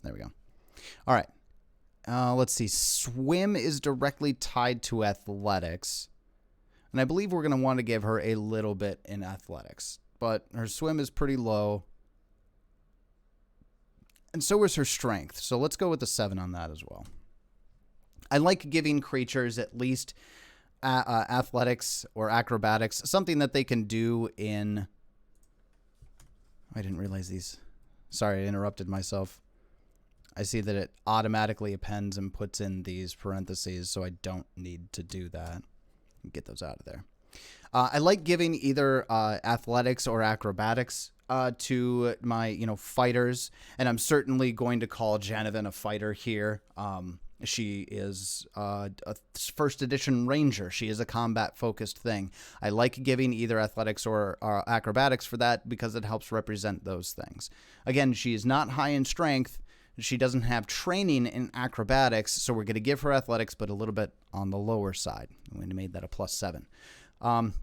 There we go. All right. Let's see. Swim is directly tied to athletics. And I believe we're going to want to give her a little bit in athletics. But her swim is pretty low. And so is her strength. So let's go with a 7 on that as well. I like giving creatures at least athletics or acrobatics. Something that they can do in... I didn't realize these. Sorry, I interrupted myself. I see that it automatically appends and puts in these parentheses, so I don't need to do that. Get those out of there. I like giving either athletics or acrobatics to my, fighters, and I'm certainly going to call Janovan a fighter here. She is a first edition ranger. She is a combat focused thing. I like giving either athletics or acrobatics for that because it helps represent those things. Again, she is not high in strength. She doesn't have training in acrobatics, so we're going to give her athletics, but a little bit on the lower side. We made that a +7. I'm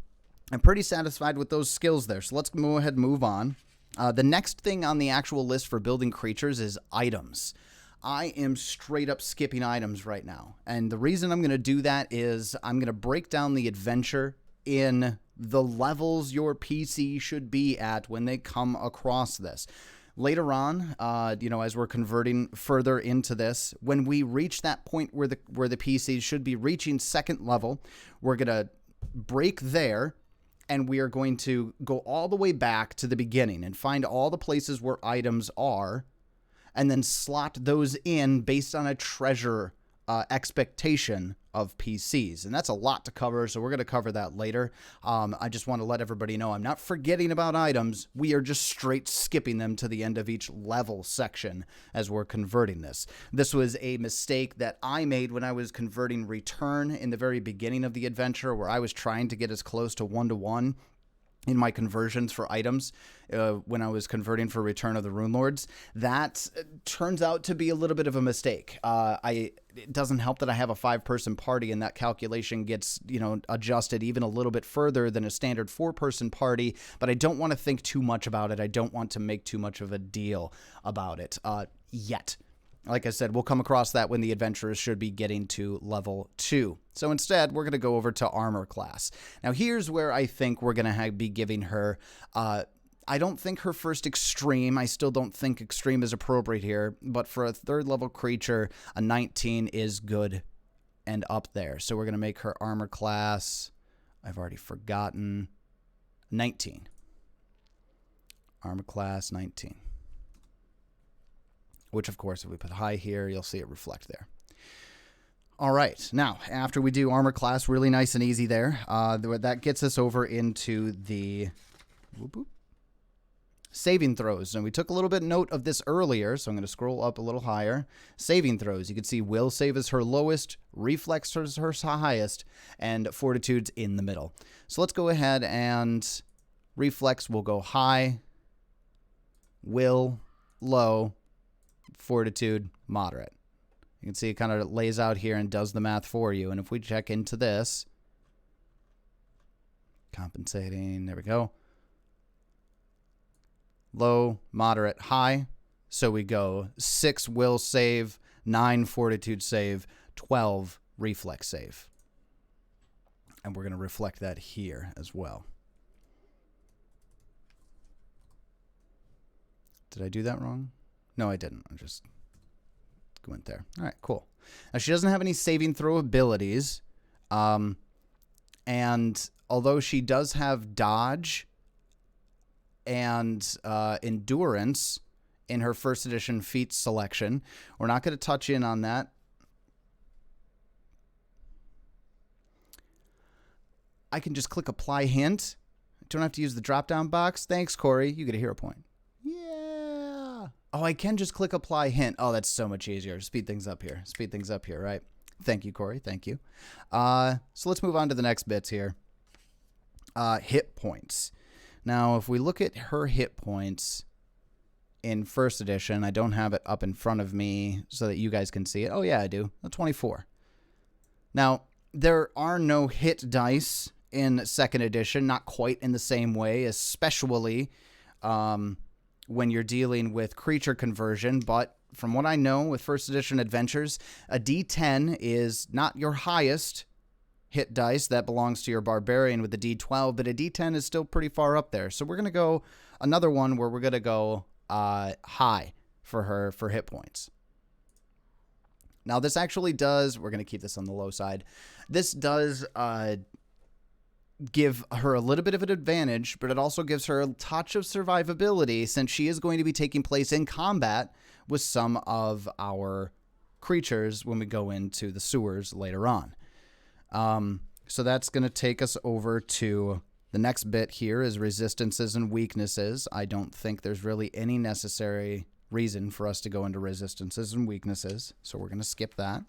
pretty satisfied with those skills there, so let's go ahead and move on. The next thing on the actual list for building creatures is items. I am straight up skipping items right now, and the reason I'm going to do that is I'm going to break down the adventure in the levels your PC should be at when they come across this. Later on, as we're converting further into this, when we reach that point where the PCs should be reaching second level, we're going to break there, and we are going to go all the way back to the beginning and find all the places where items are, and then slot those in based on a treasure expectation of PCs. And that's a lot to cover, so we're going to cover that later. I just want to let everybody know I'm not forgetting about items. We are just straight skipping them to the end of each level section as we're converting this. This was a mistake that I made when I was converting Return in the very beginning of the adventure, where I was trying to get as close to 1-to-1 in my conversions for items when I was converting for Return of the Runelords. That turns out to be a little bit of a mistake. It doesn't help that I have a 5-person party, and that calculation gets adjusted even a little bit further than a standard 4-person party, but I don't want to think too much about it. I don't want to make too much of a deal about it yet. Like I said, we'll come across that when the adventurers should be getting to level 2. So instead, we're going to go over to armor class. Now, here's where I think we're going to be giving her... I don't think her first extreme. I still don't think extreme is appropriate here. But for a 3rd level creature, a 19 is good and up there. So we're going to make her armor class... I've already forgotten. 19. Armor class 19. Which, of course, if we put high here, you'll see it reflect there. All right. Now, after we do armor class, really nice and easy there. That gets us over into the saving throws. And we took a little bit note of this earlier, so I'm going to scroll up a little higher. Saving throws. You can see will save is her lowest, reflex is her highest, and fortitude's in the middle. So let's go ahead and reflex will go high, will low, fortitude moderate. You can see it kind of lays out here and does the math for you. And if we check into this, compensating, there we go. Low, moderate, high. So we go 6 will save, 9 fortitude save, 12 reflex save. And we're going to reflect that here as well. Did I do that wrong? No, I didn't. I just went there. All right, cool. Now, she doesn't have any saving throw abilities. And although she does have dodge and endurance in her 1st edition feats selection, we're not going to touch in on that. I can just click apply hint. I don't have to use the drop-down box. Thanks, Corey. You get a hero point. Oh, I can just click apply hint. Oh, that's so much easier. Speed things up here. Speed things up here, right? Thank you, Corey. Thank you. So let's move on to the next bits here. Hit points. Now, if we look at her hit points in 1st edition, I don't have it up in front of me so that you guys can see it. Oh, yeah, I do. 24. Now, there are no hit dice in 2nd edition, not quite in the same way, especially... when you're dealing with creature conversion, but from what I know with 1st edition adventures, a D10 is not your highest hit dice. That belongs to your barbarian with the D12, but a D10 is still pretty far up there. So we're going to go another one where we're going to go high for her for hit points. Now this actually does, we're going to keep this on the low side. This does give her a little bit of an advantage, but it also gives her a touch of survivability since she is going to be taking place in combat with some of our creatures when we go into the sewers later on. So that's going to take us over to the next bit here is resistances and weaknesses. I don't think there's really any necessary reason for us to go into resistances and weaknesses, so we're going to skip that.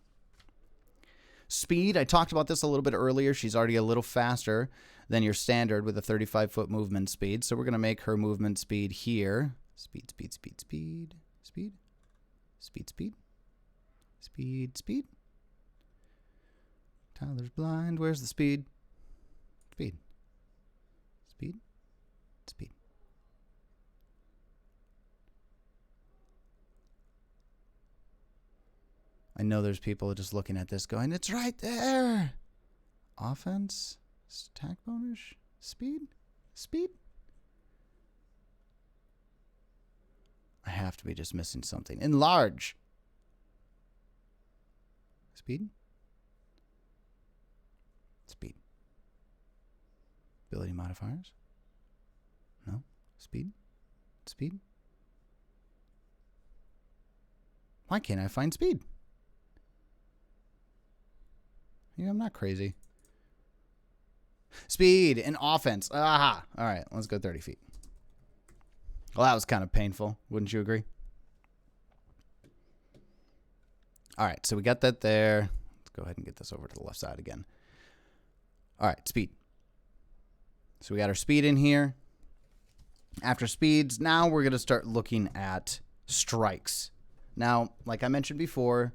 Speed, I talked about this a little bit earlier. She's already a little faster than your standard with a 35-foot movement speed, so we're going to make her movement speed here. Speed, speed, speed, speed, speed, speed, speed, speed, speed. Tyler's blind. Where's the speed? Speed. Speed. Speed. I know there's people just looking at this going, it's right there. Offense. Attack bonus. Speed. Speed. I have to be just missing something. Enlarge. Speed. Speed. Ability modifiers. No. Speed. Speed. Why can't I find speed? Yeah, I'm not crazy. Speed and offense. Aha. All right, let's go 30 feet. Well, that was kind of painful. Wouldn't you agree? All right, so we got that there. Let's go ahead and get this over to the left side again. All right, speed. So we got our speed in here. After speeds, now we're going to start looking at strikes. Now, like I mentioned before,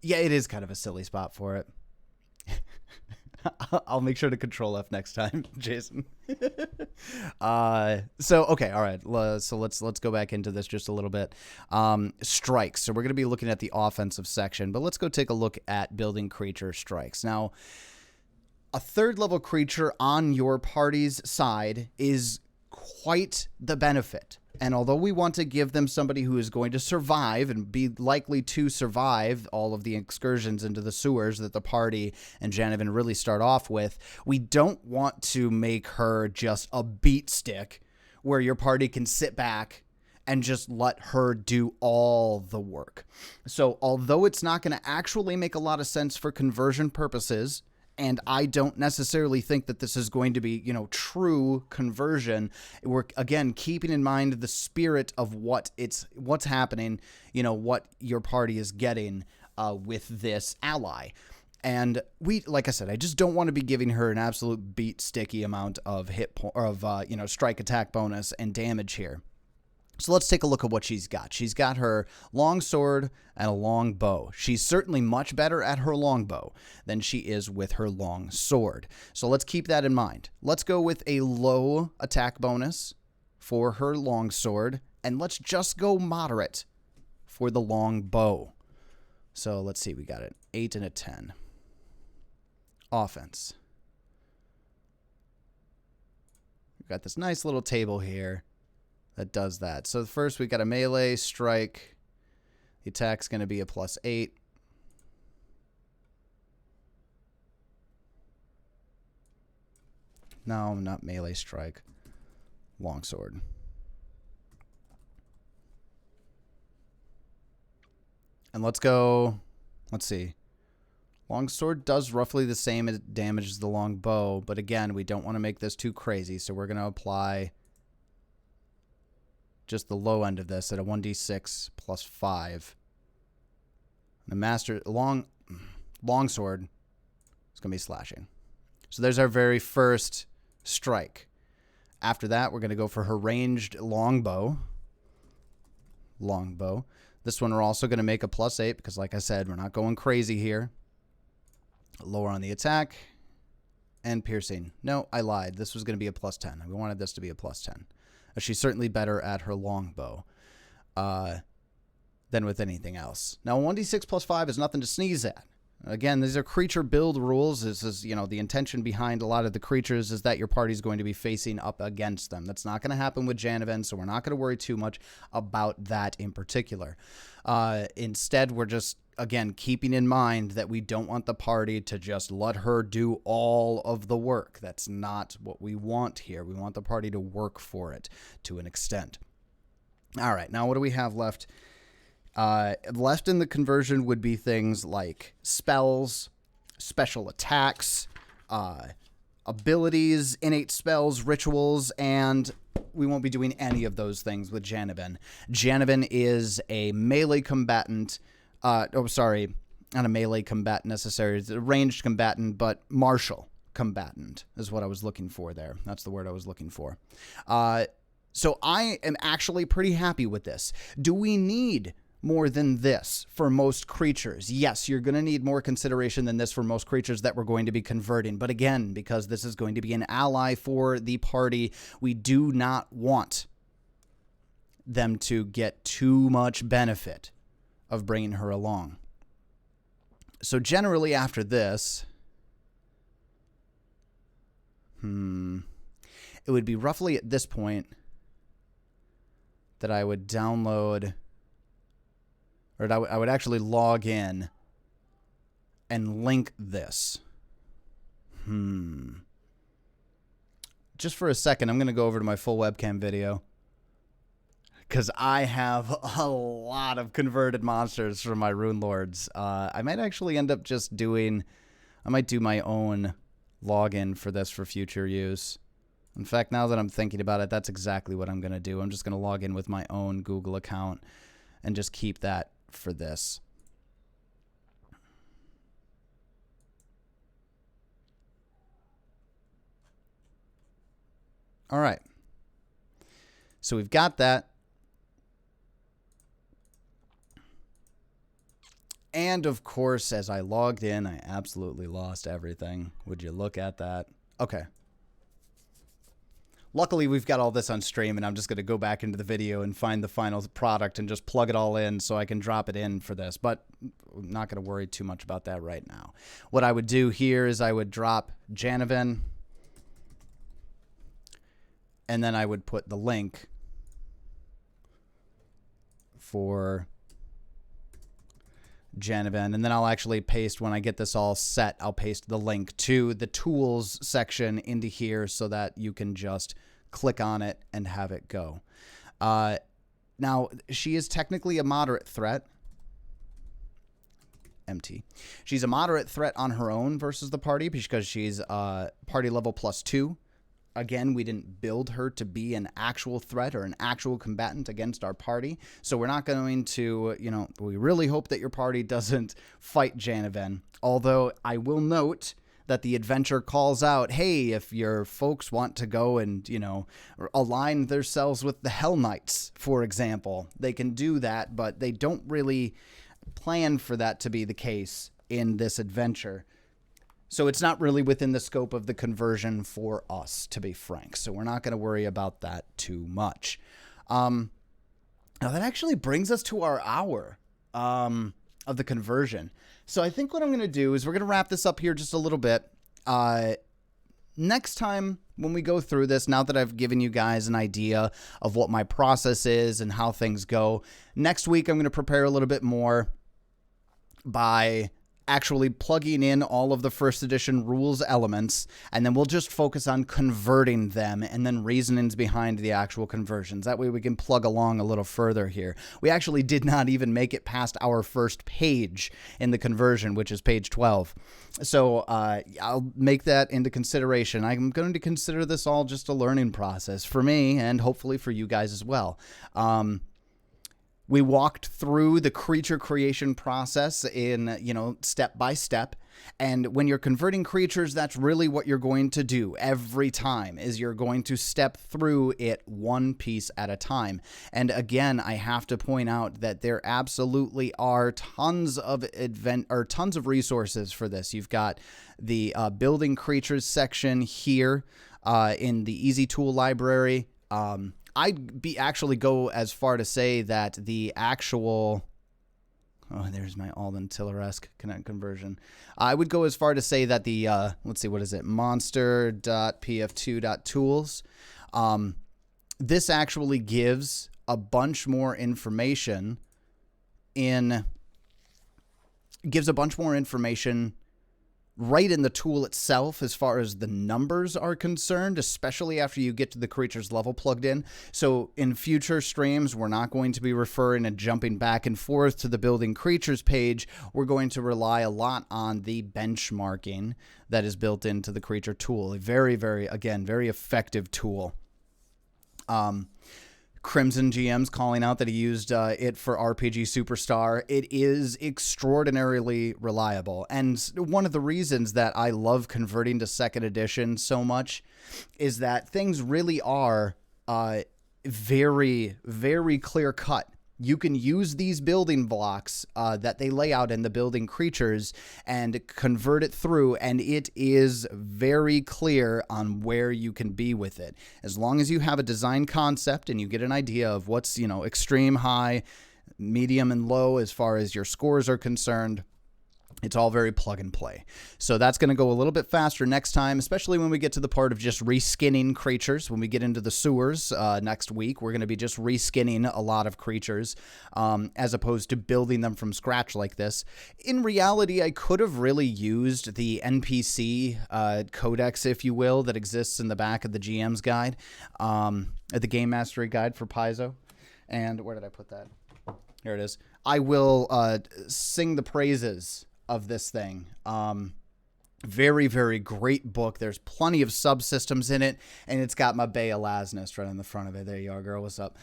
yeah, it is kind of a silly spot for it. I'll make sure to control F next time, Jason. Okay, all right. So let's go back into this just a little bit. Strikes. So we're going to be looking at the offensive section, but let's go take a look at building creature strikes. Now, a third level creature on your party's side is quite the benefit. And although we want to give them somebody who is going to survive and be likely to survive all of the excursions into the sewers that the party and Janivan really start off with, we don't want to make her just a beat stick where your party can sit back and just let her do all the work. So although it's not going to actually make a lot of sense for conversion purposes, and I don't necessarily think that this is going to be, true conversion. We're, again, keeping in mind the spirit of what's happening, what your party is getting with this ally. And like I said, I just don't want to be giving her an absolute beat sticky amount of strike attack bonus and damage here. So let's take a look at what she's got. She's got her long sword and a long bow. She's certainly much better at her long bow than she is with her long sword. So let's keep that in mind. Let's go with a low attack bonus for her long sword, and let's just go moderate for the long bow. So let's see, we got an 8 and a 10. Offense. We've got this nice little table here that does that. So first we got a melee strike. The attack's going to be a +8. No, not melee strike. Longsword. And let's see. Longsword does roughly the same damage as the longbow, but again, we don't want to make this too crazy, so we're going to apply just the low end of this at a 1d6 +5. The master longsword is going to be slashing. So there's our very first strike. After that, we're going to go for her ranged longbow. This one we're also going to make a +8 because, like I said, we're not going crazy here. Lower on the attack and piercing. No, I lied. This was going to be a +10. We wanted this to be a +10. She's certainly better at her longbow than with anything else. Now, 1d6 +5 is nothing to sneeze at. Again, these are creature build rules. This is, the intention behind a lot of the creatures is that your party's going to be facing up against them. That's not going to happen with Janivan, so we're not going to worry too much about that in particular. Instead, we're just, again, keeping in mind that we don't want the party to just let her do all of the work. That's not what we want here. We want the party to work for it to an extent. All right, now what do we have left? Left in the conversion would be things like spells special attacks, abilities, innate spells, rituals, and we won't be doing any of those things with Janaven. Janaven is a melee combatant. Not a melee combatant necessarily. It's a ranged combatant, but martial combatant is what I was looking for there. That's the word I was looking for. So I am actually pretty happy with this. Do we need more than this for most creatures? Yes, you're going to need more consideration than this for most creatures that we're going to be converting. But again, because this is going to be an ally for the party, we do not want them to get too much benefit of bringing her along. So generally after this, it would be roughly at this point that I would download, or I would actually log in and link this. Just for a second, I'm going to go over to my full webcam video, because I have a lot of converted monsters from my Rune Lords. I might actually end up just doing, I might do my own login for this for future use. In fact, now that I'm thinking about it, that's exactly what I'm going to do. I'm just going to log in with my own Google account and just keep that for this. All right. So we've got that. And of course, as I logged in, I absolutely lost everything. Would you look at that? Okay. Luckily, we've got all this on stream, and I'm just going to go back into the video and find the final product and just plug it all in so I can drop it in for this. But I'm not going to worry too much about that right now. What I would do here is I would drop Janaven, and then I would put the link for Janaven, and then I'll actually paste, when I get this all set, I'll paste the link to the tools section into here so that you can just click on it and have it go. Now, she is technically a moderate threat. Empty. She's a moderate threat on her own versus the party because she's party level +2. Again, we didn't build her to be an actual threat or an actual combatant against our party. So we're not going to, we really hope that your party doesn't fight Janaven. Although I will note that the adventure calls out, hey, if your folks want to go and, align themselves with the Hell Knights, for example, they can do that, but they don't really plan for that to be the case in this adventure. So it's not really within the scope of the conversion for us, to be frank. So we're not going to worry about that too much. Now that actually brings us to our hour of the conversion. So I think what I'm going to do is we're going to wrap this up here just a little bit. Next time when we go through this, now that I've given you guys an idea of what my process is and how things go, next week I'm going to prepare a little bit more by actually plugging in all of the first edition rules elements, and then we'll just focus on converting them and then reasonings behind the actual conversions. That way we can plug along a little further here. We actually did not even make it past our first page in the conversion, which is page 12. So I'll make that into consideration. I'm going to consider this all just a learning process for me and hopefully for you guys as well. We walked through the creature creation process in, step by step. And when you're converting creatures, that's really what you're going to do every time, is you're going to step through it one piece at a time. And again, I have to point out that there absolutely are tons of resources for this. You've got the building creatures section here in the Easy Tool library. I'd actually go as far to say that the actual... Oh, there's my Alden Tiller-esque conversion. I would go as far to say that the... let's see, what is it? Monster.pf2.tools. This actually gives a bunch more information right in the tool itself as far as the numbers are concerned, especially after you get to the creature's level plugged in. So in future streams, we're not going to be referring and jumping back and forth to the building creatures page. We're going to rely a lot on the benchmarking that is built into the creature tool. A very, very, again, very effective tool. Crimson GM's calling out that he used it for RPG Superstar. It is extraordinarily reliable. And one of the reasons that I love converting to 2nd edition so much is that things really are very, very clear cut. You can use these building blocks that they lay out in the building creatures and convert it through, and it is very clear on where you can be with it. As long as you have a design concept and you get an idea of what's, extreme, high, medium, and low as far as your scores are concerned, it's all very plug and play. So that's going to go a little bit faster next time, especially when we get to the part of just reskinning creatures. When we get into the sewers next week, we're going to be just reskinning a lot of creatures as opposed to building them from scratch like this. In reality, I could have really used the NPC codex, if you will, that exists in the back of the GM's guide, the Game Mastery Guide for Paizo. And where did I put that? Here it is. I will sing the praises of this thing. Very, very great book. There's plenty of subsystems in it, and it's got my Bay Elasnest right on the front of it. There you are, girl. What's up?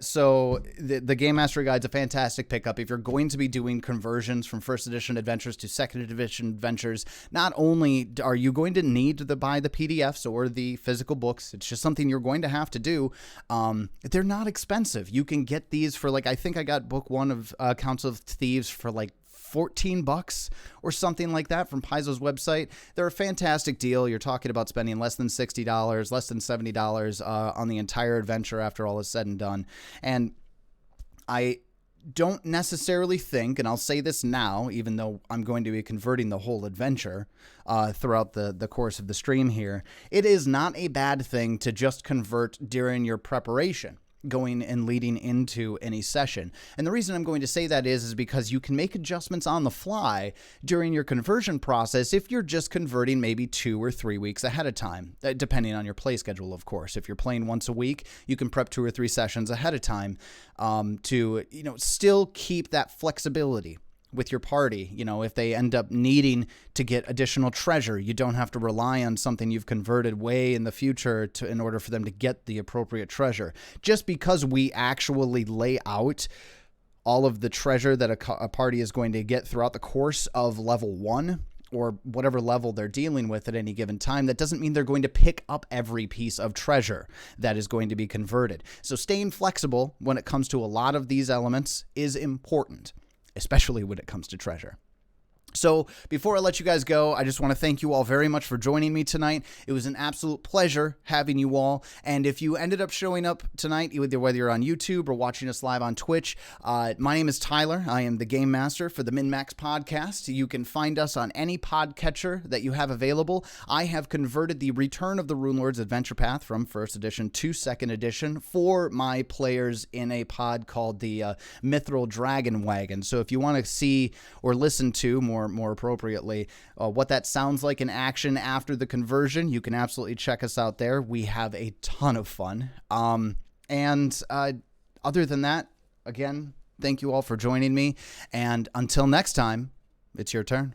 So the Game Mastery Guide's a fantastic pickup. If you're going to be doing conversions from 1st edition adventures to 2nd edition adventures, not only are you going to need to buy the PDFs or the physical books, it's just something you're going to have to do. They're not expensive. You can get these for I think I got book 1 of Council of Thieves for $14 or something like that from Paizo's website. They're a fantastic deal. You're talking about spending less than $60, less than $70 on the entire adventure after all is said and done. And I don't necessarily think, and I'll say this now, even though I'm going to be converting the whole adventure throughout the course of the stream here, it is not a bad thing to just convert during your preparation, going and leading into any session. And the reason I'm going to say that is because you can make adjustments on the fly during your conversion process if you're just converting maybe 2 or 3 weeks ahead of time, depending on your play schedule, of course. If you're playing once a week, you can prep 2 or 3 sessions ahead of time to still keep that flexibility with your party. If they end up needing to get additional treasure, you don't have to rely on something you've converted way in the future in order for them to get the appropriate treasure. Just because we actually lay out all of the treasure that a party is going to get throughout the course of level 1 or whatever level they're dealing with at any given time, that doesn't mean they're going to pick up every piece of treasure that is going to be converted. So staying flexible when it comes to a lot of these elements is important, especially when it comes to treasure. So before I let you guys go, I just want to thank you all very much for joining me tonight. It was an absolute pleasure having you all. And if you ended up showing up tonight, whether you're on YouTube or watching us live on Twitch, my name is Tyler. I am the Game Master for the MNmaxed podcast. You can find us on any podcatcher that you have available. I have converted the Return of the Runelord's Adventure Path from 1st edition to 2nd edition for my players in a pod called the Mithril Dragon Wagon. So if you want to see or listen to more appropriately what that sounds like in action after the conversion, you can absolutely check us out there. We have a ton of fun. And other than that, again, thank you all for joining me. And until next time, it's your turn.